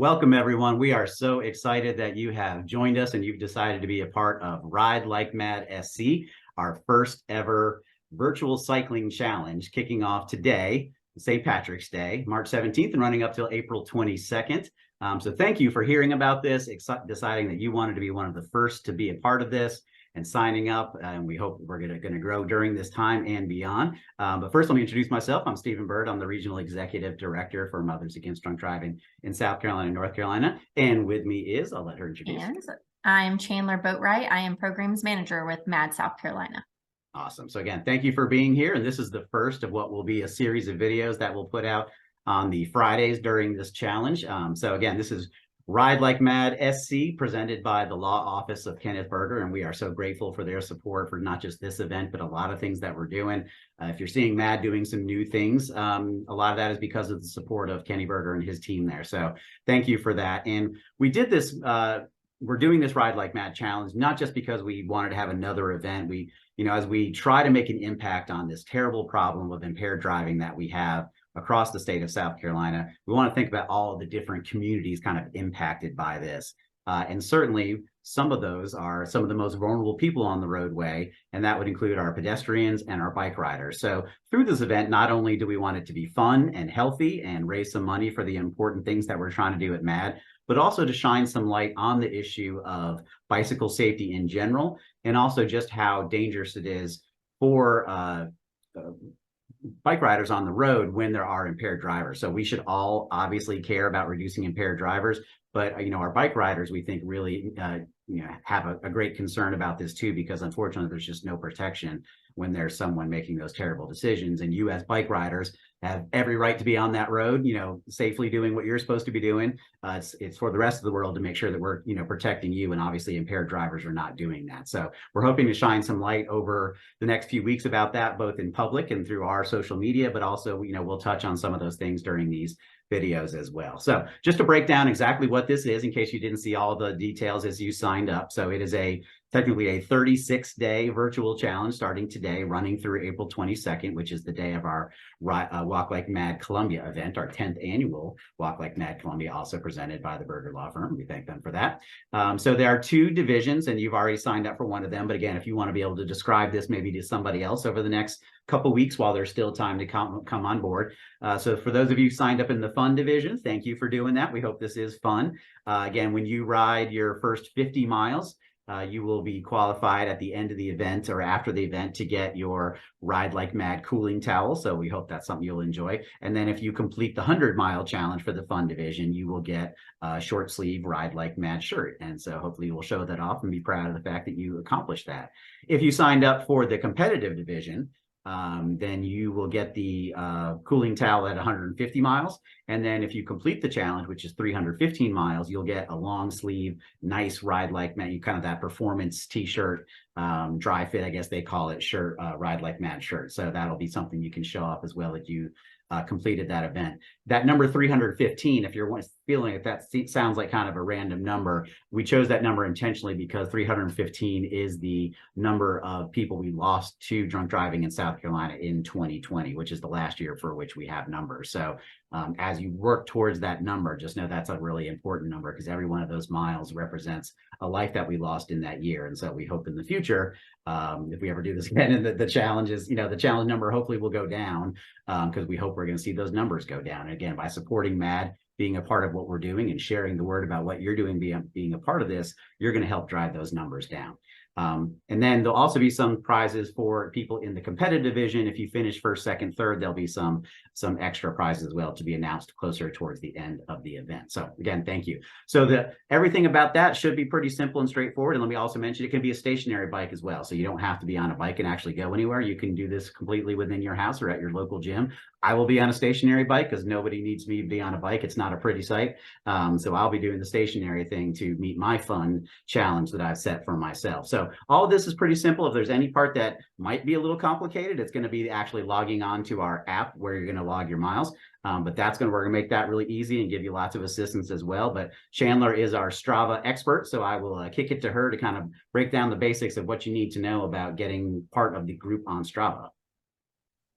Welcome, everyone. We are so excited that you have joined us and you've decided to be a part of Ride Like Mad SC, our first ever virtual cycling challenge kicking off today, St. Patrick's Day, March 17th, and running up till April 22nd. So thank you for hearing about this, deciding that you wanted to be one of the first to be a part of this and signing up. And we hope we're going to grow during this time and beyond. But first, let me introduce myself. I'm Stephen Bird. I'm the Regional Executive Director for Mothers Against Drunk Driving in South Carolina and North Carolina. And with me is, I'll let her introduce. And I'm Chandler Boatwright. I am Programs Manager with MADD South Carolina. Awesome. So again, thank you for being here. And this is the first of what will be a series of videos that we'll put out on the Fridays during this challenge. So again, this is Ride Like Mad SC, presented by the Law Office of Kenneth Berger, and we are so grateful for their support for not just this event, but a lot of things that we're doing. If you're seeing MADD doing some new things, a lot of that is because of the support of Kenny Berger and his team there. So thank you for that. And we did this, we're doing this Ride Like Mad challenge, not just because we wanted to have another event. As we try to make an impact on this terrible problem of impaired driving that we have across the state of South Carolina, we want to think about all of the different communities kind of impacted by this. And certainly some of those are some of the most vulnerable people on the roadway, and that would include our pedestrians and our bike riders. So through this event, not only do we want it to be fun and healthy and raise some money for the important things that we're trying to do at MADD, but also to shine some light on the issue of bicycle safety in general, and also just how dangerous it is for bike riders on the road when there are impaired drivers. So we should all obviously care about reducing impaired drivers, but our bike riders, we think, really have a great concern about this too, because unfortunately there's just no protection when there's someone making those terrible decisions. And you as bike riders have every right to be on that road, safely doing what you're supposed to be doing. It's for the rest of the world to make sure that we're, protecting you, and obviously impaired drivers are not doing that. So we're hoping to shine some light over the next few weeks about that, both in public and through our social media, but also, we'll touch on some of those things during these videos as well. So just to break down exactly what this is, in case you didn't see all the details as you signed up. So it is technically a 36-day virtual challenge starting today, running through April 22nd, which is the day of our Walk Like Mad Columbia event, our 10th annual Walk Like Mad Columbia, also presented by the Berger Law Firm. We thank them for that. So there are two divisions, and you've already signed up for one of them. But again, if you want to be able to describe this maybe to somebody else over the next couple weeks while there's still time to come on board. So for those of you signed up in the fun division, thank you for doing that. We hope this is fun. Again, when you ride your first 50 miles, you will be qualified at the end of the event or after the event to get your Ride Like Mad cooling towel. So we hope that's something you'll enjoy. And then if you complete the 100-mile challenge for the fun division, you will get a short sleeve Ride Like Mad shirt. And so hopefully you will show that off and be proud of the fact that you accomplished that. If you signed up for the competitive division, then you will get the cooling towel at 150 miles. And then if you complete the challenge, which is 315 miles, you'll get a long sleeve, nice Ride Like Mad, kind of that performance t-shirt, dry fit, I guess they call it, shirt, Ride Like Mad shirt. So that'll be something you can show off as well as you completed that event. That number 315, if you're feeling that sounds like kind of a random number, we chose that number intentionally because 315 is the number of people we lost to drunk driving in South Carolina in 2020, which is the last year for which we have numbers. So as you work towards that number, just know that's a really important number, because every one of those miles represents a life that we lost in that year. And so we hope in the future, if we ever do this again, and the challenges, the challenge number hopefully will go down, because we hope we're going to see those numbers go down. And again, by supporting MADD, being a part of what we're doing and sharing the word about what you're doing, being a part of this, you're going to help drive those numbers down. And then there'll also be some prizes for people in the competitive division. If you finish first, second, third, there'll be some extra prizes as well to be announced closer towards the end of the event. So again, thank you. So everything about that should be pretty simple and straightforward. And let me also mention, it can be a stationary bike as well. So you don't have to be on a bike and actually go anywhere. You can do this completely within your house or at your local gym. I will be on a stationary bike because nobody needs me to be on a bike. It's not a pretty sight. So I'll be doing the stationary thing to meet my fun challenge that I've set for myself. So all of this is pretty simple. If there's any part that might be a little complicated, it's going to be actually logging on to our app where you're going to log your miles. But we're going to make that really easy and give you lots of assistance as well. But Chandler is our Strava expert, so I will kick it to her to kind of break down the basics of what you need to know about getting part of the group on Strava.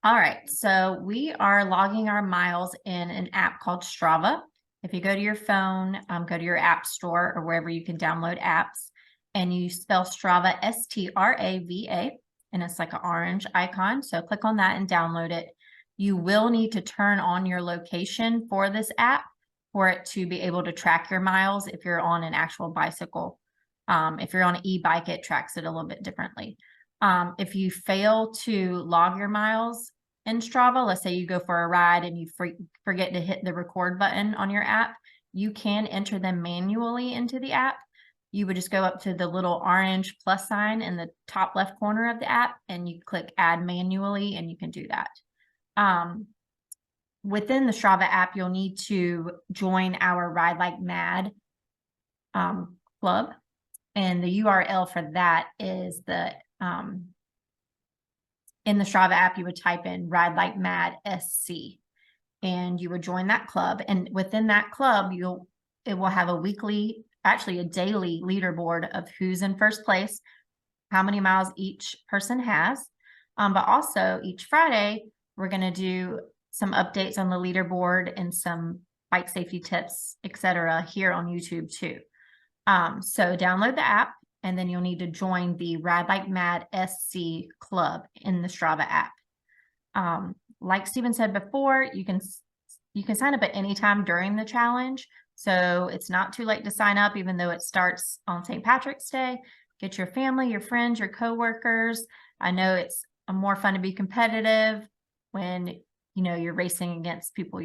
All right, so we are logging our miles in an app called Strava. If you go to your phone, go to your app store or wherever you can download apps, and you spell Strava Strava, and it's like an orange icon. So click on that and download it. You will need to turn on your location for this app for it to be able to track your miles if you're on an actual bicycle. If you're on an e-bike, it tracks it a little bit differently. If you fail to log your miles in Strava, let's say you go for a ride and you forget to hit the record button on your app, you can enter them manually into the app. You would just go up to the little orange plus sign in the top left corner of the app and you click add manually, and you can do that. Within the Strava app, you'll need to join our Ride Like Mad club. And the URL for that is in the Strava app, you would type in Ride Like Mad SC, and you would join that club. And within that club, it will have a daily leaderboard of who's in first place, how many miles each person has. But also each Friday, we're going to do some updates on the leaderboard and some bike safety tips, etc. here on YouTube too. So download the app, and then you'll need to join the Ride Like Mad SC club in the Strava app. Like Stephen said before, you can sign up at any time during the challenge. So it's not too late to sign up, even though it starts on St. Patrick's Day. Get your family, your friends, your coworkers. I know it's more fun to be competitive when you're racing against people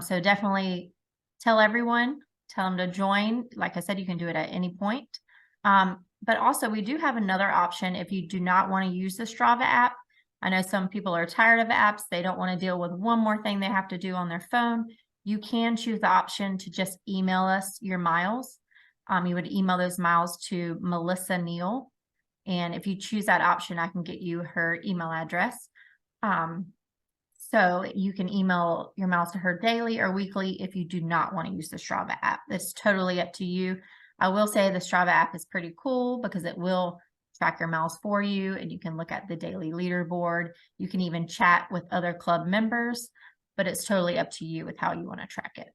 so definitely tell everyone, tell them to join. Like I said, you can do it at any point. But also we do have another option if you do not want to use the Strava app. I know some people are tired of apps. They don't want to deal with one more thing they have to do on their phone. You can choose the option to just email us your miles. You would email those miles to Melissa Neal. And if you choose that option, I can get you her email address. So you can email your miles to her daily or weekly if you do not want to use the Strava app. It's totally up to you. I will say the Strava app is pretty cool because it will track your miles for you, and you can look at the daily leaderboard. You can even chat with other club members, but it's totally up to you with how you want to track it.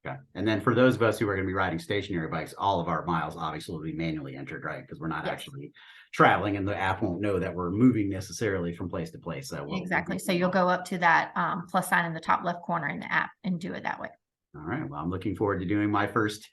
Okay. And then for those of us who are going to be riding stationary bikes, all of our miles obviously will be manually entered, right? Because we're not actually traveling, and the app won't know that we're moving necessarily from place to place. So exactly. So you'll go up to that plus sign in the top left corner in the app and do it that way. All right. Well, I'm looking forward to doing my first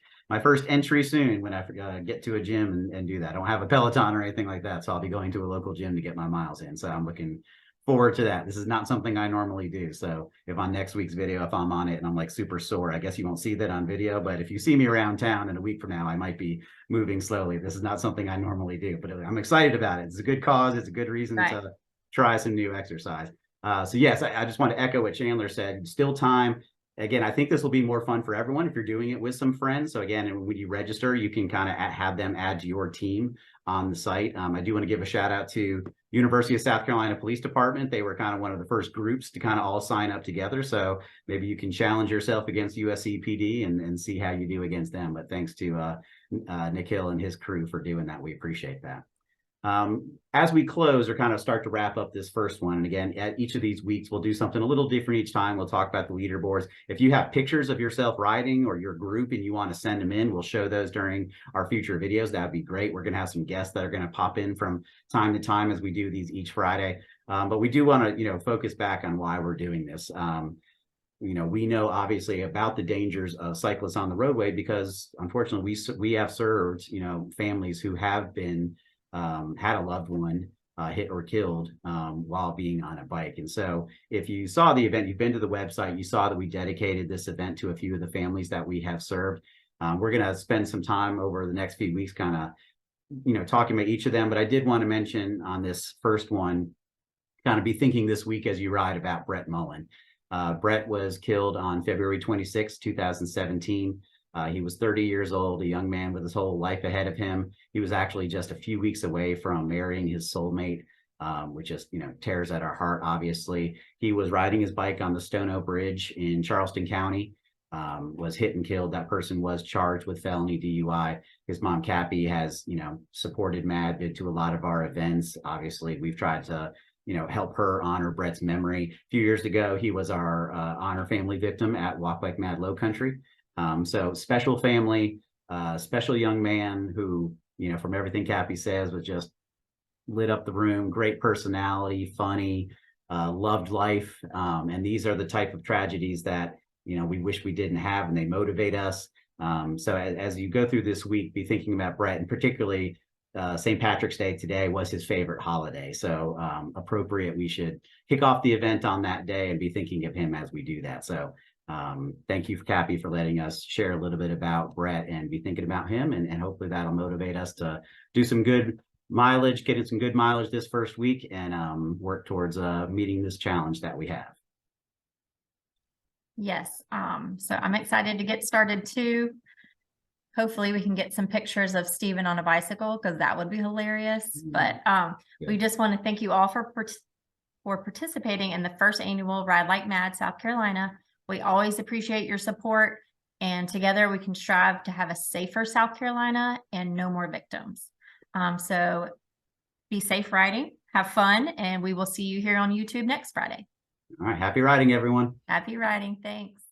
entry soon when I get to a gym and do that. I don't have a Peloton or anything like that, so I'll be going to a local gym to get my miles in. So I'm looking forward to that. This is not something I normally do. So if on next week's video, if I'm on it and I'm like super sore, I guess you won't see that on video, but if you see me around town in a week from now, I might be moving slowly. This is not something I normally do, but I'm excited about it. It's a good cause. It's a good reason to try some new exercise. So yes, I just want to echo what Chandler said. Still time. Again, I think this will be more fun for everyone if you're doing it with some friends. So again, when you register, you can kind of have them add to your team on the site. I do want to give a shout out to University of South Carolina Police Department. They were kind of one of the first groups to kind of all sign up together. So maybe you can challenge yourself against USCPD and see how you do against them. But thanks to Nikhil and his crew for doing that. We appreciate that. As we close or kind of start to wrap up this first one, and again, at each of these weeks, we'll do something a little different each time. We'll talk about the leaderboards. If you have pictures of yourself riding or your group and you want to send them in, we'll show those during our future videos. That'd be great. We're going to have some guests that are going to pop in from time to time as we do these each Friday. But we do want to, focus back on why we're doing this. We know obviously about the dangers of cyclists on the roadway because unfortunately we have served, families who have been had a loved one hit or killed while being on a bike. And so if you saw the event, you've been to the website, you saw that we dedicated this event to a few of the families that we have served. We're going to spend some time over the next few weeks kind of, talking about each of them. But I did want to mention on this first one, kind of be thinking this week as you ride about Brett Mullen. Brett was killed on February 26, 2017. He was 30 years old, a young man with his whole life ahead of him. He was actually just a few weeks away from marrying his soulmate, which just, tears at our heart, obviously. He was riding his bike on the Stono Bridge in Charleston County, was hit and killed. That person was charged with felony DUI. His mom, Cappy, has, supported MADD to a lot of our events. Obviously, we've tried to help her honor Brett's memory. A few years ago, he was our honor family victim at Walk Like Mad Low Country. So special family, special young man who, from everything Cappy says, was just lit up the room, great personality, funny, loved life. And these are the type of tragedies that, we wish we didn't have, and they motivate us. So as you go through this week, be thinking about Brett, and particularly St. Patrick's Day today was his favorite holiday. So appropriate, we should kick off the event on that day and be thinking of him as we do that. So thank you, Cappy, for letting us share a little bit about Brett and be thinking about him. And hopefully that'll motivate us to do some good mileage, getting some good mileage this first week, and work towards meeting this challenge that we have. Yes. So I'm excited to get started too. Hopefully we can get some pictures of Steven on a bicycle, because that would be hilarious. But we just want to thank you all for participating in the first annual Ride Like Mad South Carolina. We always appreciate your support, and together we can strive to have a safer South Carolina and no more victims. So be safe riding, have fun, and we will see you here on YouTube next Friday. All right. Happy riding, everyone. Happy riding. Thanks.